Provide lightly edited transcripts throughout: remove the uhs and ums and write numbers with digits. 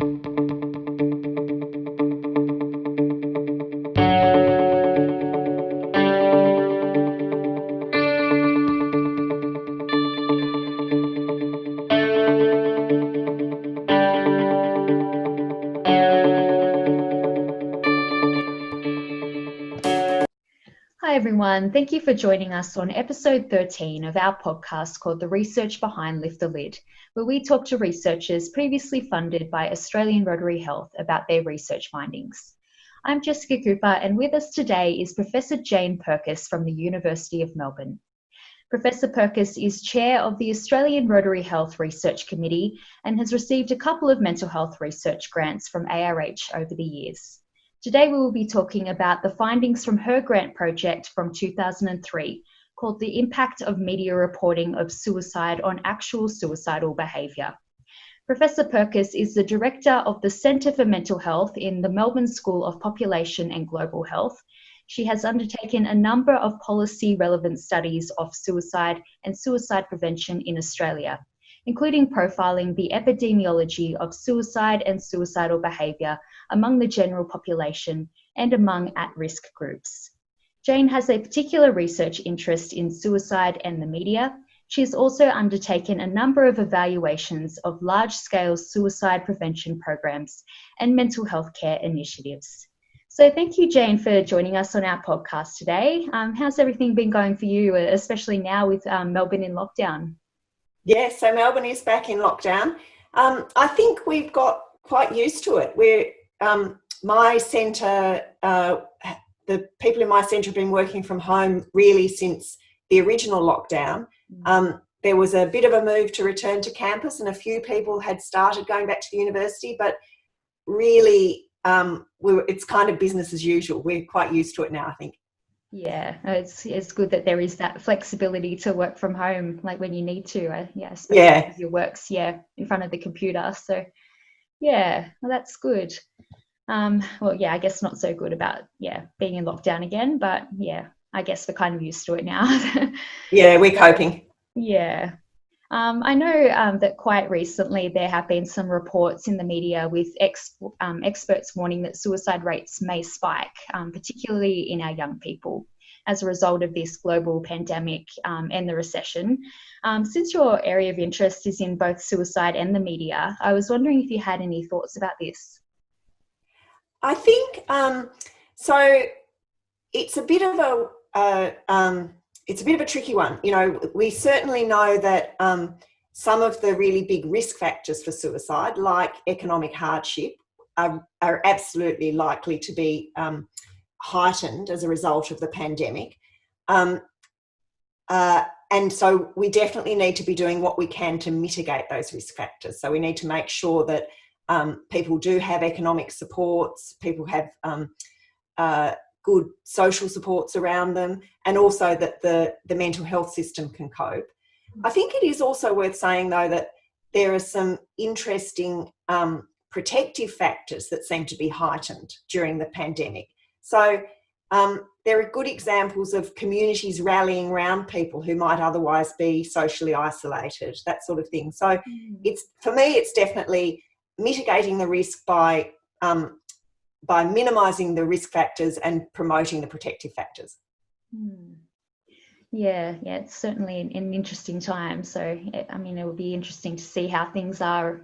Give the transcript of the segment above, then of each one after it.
Hi everyone, thank you for joining us on episode 13 of our podcast called The Research Behind Lift the Lid, where we talk to researchers previously funded by Australian Rotary Health about their research findings. I'm Jessica Cooper, and with us today is Professor Jane Pirkis from the University of Melbourne. Professor Pirkis is chair of the Australian Rotary Health Research Committee and has received a couple of mental health research grants from ARH over the years. Today we will be talking about the findings from her grant project from 2003 called The Impact of Media Reporting of Suicide on Actual Suicidal Behaviour. Professor Pirkis is the Director of the Centre for Mental Health in the Melbourne School of Population and Global Health. She has undertaken a number of policy relevant studies of suicide and suicide prevention in Australia, including profiling the epidemiology of suicide and suicidal behaviour among the general population and among at-risk groups. Jane has a particular research interest in suicide and the media. She has also undertaken a number of evaluations of large-scale suicide prevention programs and mental health care initiatives. So thank you, Jane, for joining us on our podcast today. How's everything been going for you, especially now with Melbourne in lockdown? Yes, so Melbourne is back in lockdown. I think we've got quite used to it. My centre, the people in my centre have been working from home really since the original lockdown. There was a bit of a move to return to campus and a few people had started going back to the university, but really it's kind of business as usual. We're quite used to it now, I think. Yeah, it's good that there is that flexibility to work from home, like when you need to. Especially because your work's in front of the computer. So, well, that's good. I guess not so good about being in lockdown again, but I guess we're kind of used to it now. Yeah, we're coping. Yeah. I know that quite recently there have been some reports in the media with experts warning that suicide rates may spike, particularly in our young people, as a result of this global pandemic and the recession. Since your area of interest is in both suicide and the media, I was wondering if you had any thoughts about this. I think so. It's a bit of a tricky one. You know, we certainly know that some of the really big risk factors for suicide, like economic hardship, are absolutely likely to be heightened as a result of the pandemic. And so we definitely need to be doing what we can to mitigate those risk factors. So we need to make sure that people do have economic supports, people have good social supports around them, and also that the mental health system can cope. I think it is also worth saying, though, that there are some interesting protective factors that seem to be heightened during the pandemic. So there are good examples of communities rallying around people who might otherwise be socially isolated, that sort of thing. So for me, it's definitely mitigating the risk by minimising the risk factors and promoting the protective factors. Yeah, it's certainly an interesting time. So, it will be interesting to see how things are,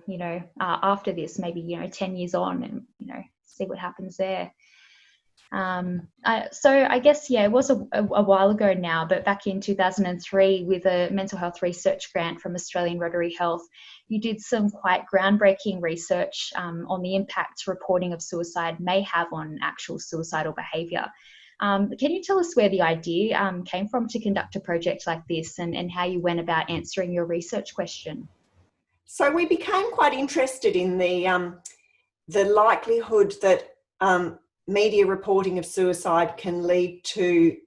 after this, maybe, 10 years on and, see what happens there. So I guess, it was a while ago now, but back in 2003 with a mental health research grant from Australian Rotary Health, you did some quite groundbreaking research on the impact reporting of suicide may have on actual suicidal behaviour. Can you tell us where the idea came from to conduct a project like this and how you went about answering your research question? So we became quite interested in the likelihood that media reporting of suicide can lead to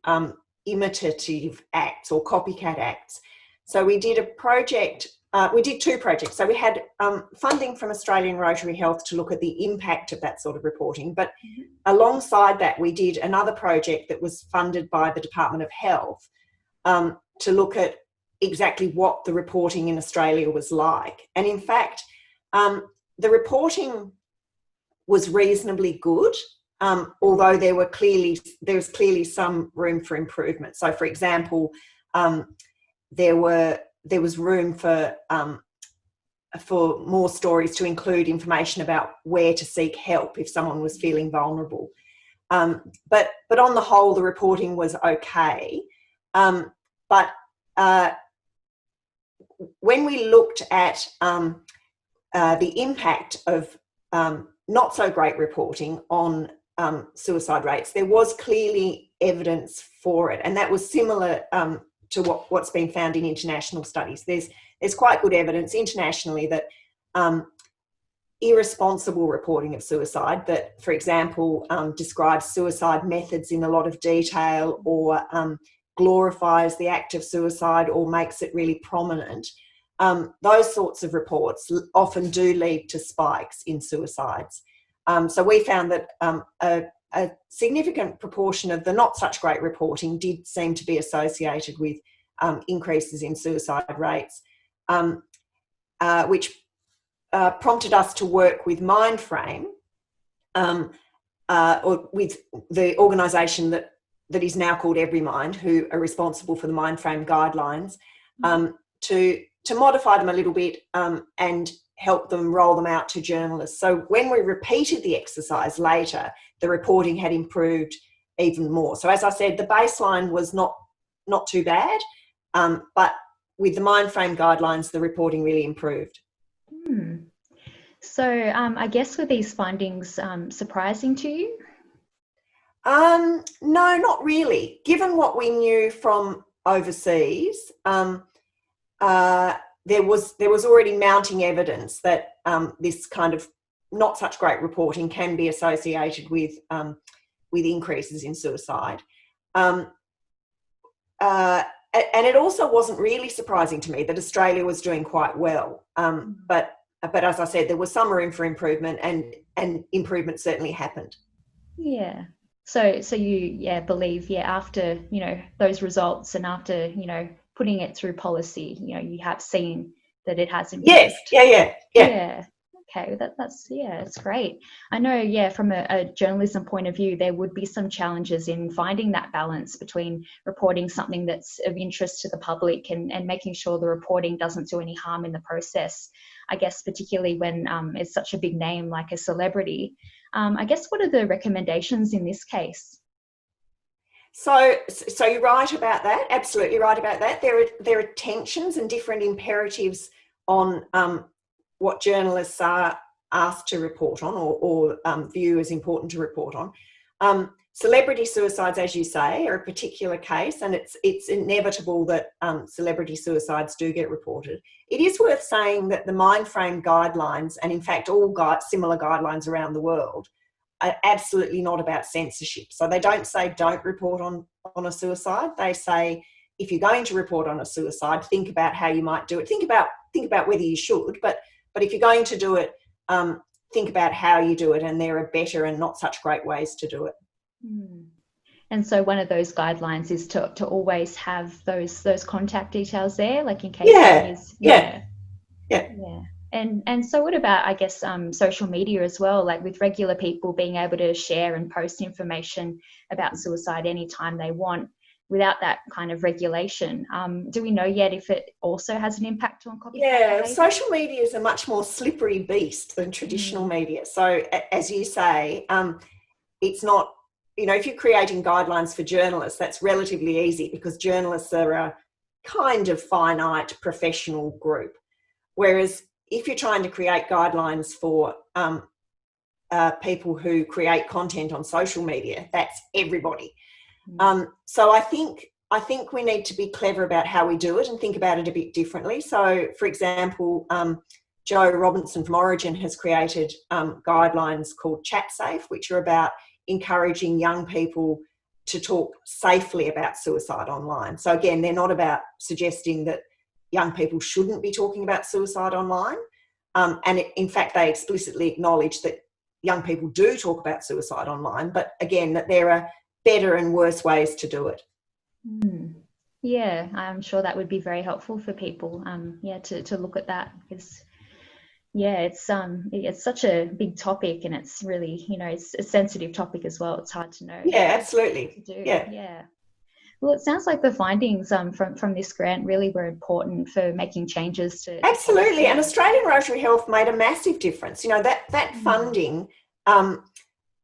imitative acts or copycat acts. So we did we did two projects. So we had funding from Australian Rotary Health to look at the impact of that sort of reporting. But alongside that, we did another project that was funded by the Department of Health to look at exactly what the reporting in Australia was like. And in fact, the reporting was reasonably good, although there's clearly some room for improvement. So, for example, there was room for more stories to include information about where to seek help if someone was feeling vulnerable. But on the whole, the reporting was okay. But when we looked at the impact of not so great reporting on suicide rates, there was clearly evidence for it, and that was similar to what's been found in international studies. There's quite good evidence internationally that irresponsible reporting of suicide that, for example, describes suicide methods in a lot of detail, or glorifies the act of suicide, or makes it really prominent, those sorts of reports often do lead to spikes in suicides. So we found that a significant proportion of the not such great reporting did seem to be associated with increases in suicide rates, which prompted us to work with Mindframe, or with the organisation that is now called Everymind, who are responsible for the Mindframe guidelines, to modify them a little bit and help them roll them out to journalists. So when we repeated the exercise later, the reporting had improved even more. So as I said, the baseline was not too bad, but with the Mindframe guidelines, the reporting really improved. So I guess were these findings surprising to you? No, not really. Given what we knew from overseas, there was already mounting evidence that this kind of not such great reporting can be associated with increases in suicide. And it also wasn't really surprising to me that Australia was doing quite well. But as I said, there was some room for improvement, and improvement certainly happened. Yeah. So you believe after those results, and after putting it through policy, you have seen that it has improved. Yes. Yeah. Okay, that's great. I know, from a journalism point of view, there would be some challenges in finding that balance between reporting something that's of interest to the public and making sure the reporting doesn't do any harm in the process. I guess particularly when it's such a big name like a celebrity. I guess, what are the recommendations in this case? So you're right about that. Absolutely right about that. There are tensions and different imperatives on what journalists are asked to report on, or view as important to report on. Celebrity suicides, as you say, are a particular case, and it's inevitable that celebrity suicides do get reported. It is worth saying that the Mindframe guidelines, and in fact all similar guidelines around the world, are absolutely not about censorship. So they don't say don't report on a suicide. They say, if you're going to report on a suicide, think about how you might do it. Think about whether you should, but if you're going to do it, think about how you do it, and there are better and not such great ways to do it. And so one of those guidelines is to always have those contact details there, like in case there is. Yeah. And so what about, I guess, social media as well, like with regular people being able to share and post information about suicide anytime they want without that kind of regulation? Do we know yet if it also has an impact on copycat behaviour? Social media is a much more slippery beast than traditional media. So as you say, it's not, if you're creating guidelines for journalists, that's relatively easy because journalists are a kind of finite professional group. Whereas if you're trying to create guidelines for people who create content on social media, that's everybody. So I think we need to be clever about how we do it and think about it a bit differently. So, for example, Joe Robinson from Origin has created guidelines called Chat Safe, which are about encouraging young people to talk safely about suicide online. So again, they're not about suggesting that young people shouldn't be talking about suicide online. In fact, they explicitly acknowledge that young people do talk about suicide online, but again, that there are better and worse ways to do it. Yeah, I'm sure that would be very helpful for people, to look at that, because Yeah, it's such a big topic, and it's really, it's a sensitive topic as well. It's hard to know Yeah, what to absolutely. do. Yeah. Yeah. Well, it sounds like the findings from this grant really were important for making changes to Absolutely. And policy. Australian Rotary Health made a massive difference. That funding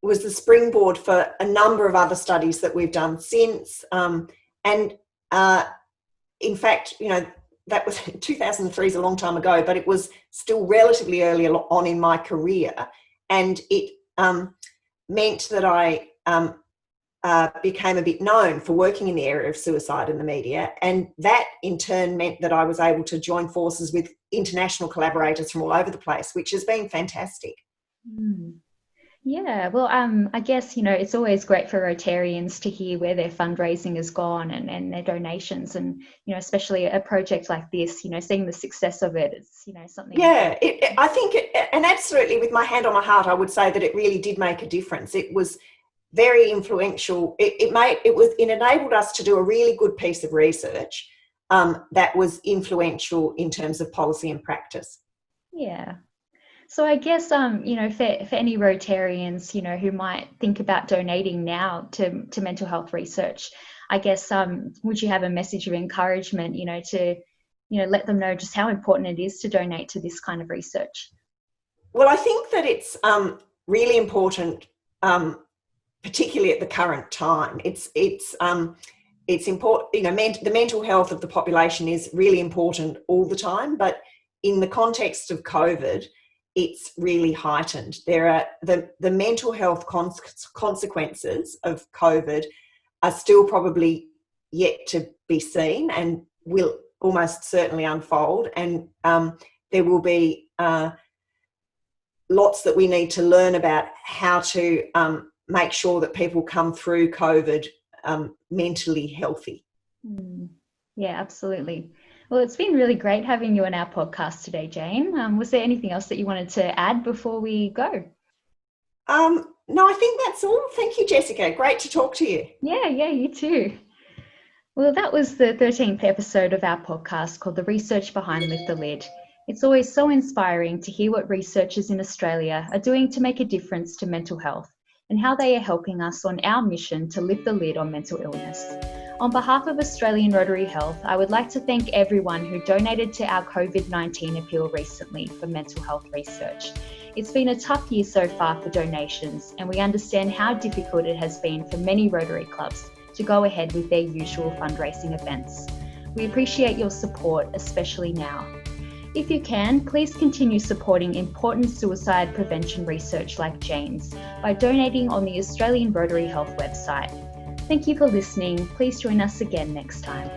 was the springboard for a number of other studies that we've done since. And in fact, that was 2003 is a long time ago, but it was still relatively early on in my career. And it meant that I became a bit known for working in the area of suicide in the media. And that in turn meant that I was able to join forces with international collaborators from all over the place, which has been fantastic. Mm. Yeah, well, I guess, it's always great for Rotarians to hear where their fundraising has gone and their donations. And, especially a project like this, seeing the success of it, it's, something. Yeah, I think, and absolutely with my hand on my heart, I would say that it really did make a difference. It was very influential. It enabled us to do a really good piece of research that was influential in terms of policy and practice. Yeah. So I guess, for any Rotarians, who might think about donating now to mental health research, I guess, would you have a message of encouragement, to, let them know just how important it is to donate to this kind of research? Well, I think that it's really important, particularly at the current time. It's important, the mental health of the population is really important all the time, but in the context of COVID, it's really heightened. There are the mental health consequences of COVID are still probably yet to be seen and will almost certainly unfold. And there will be lots that we need to learn about how to make sure that people come through COVID mentally healthy. Yeah, absolutely. Well, it's been really great having you on our podcast today, Jane. Was there anything else that you wanted to add before we go? No, I think that's all. Thank you, Jessica. Great to talk to you. Yeah, you too. Well, that was the 13th episode of our podcast called The Research Behind Lift the Lid. It's always so inspiring to hear what researchers in Australia are doing to make a difference to mental health and how they are helping us on our mission to lift the lid on mental illness. On behalf of Australian Rotary Health, I would like to thank everyone who donated to our COVID-19 appeal recently for mental health research. It's been a tough year so far for donations, and we understand how difficult it has been for many Rotary clubs to go ahead with their usual fundraising events. We appreciate your support, especially now. If you can, please continue supporting important suicide prevention research like Jane's by donating on the Australian Rotary Health website. Thank you for listening. Please join us again next time.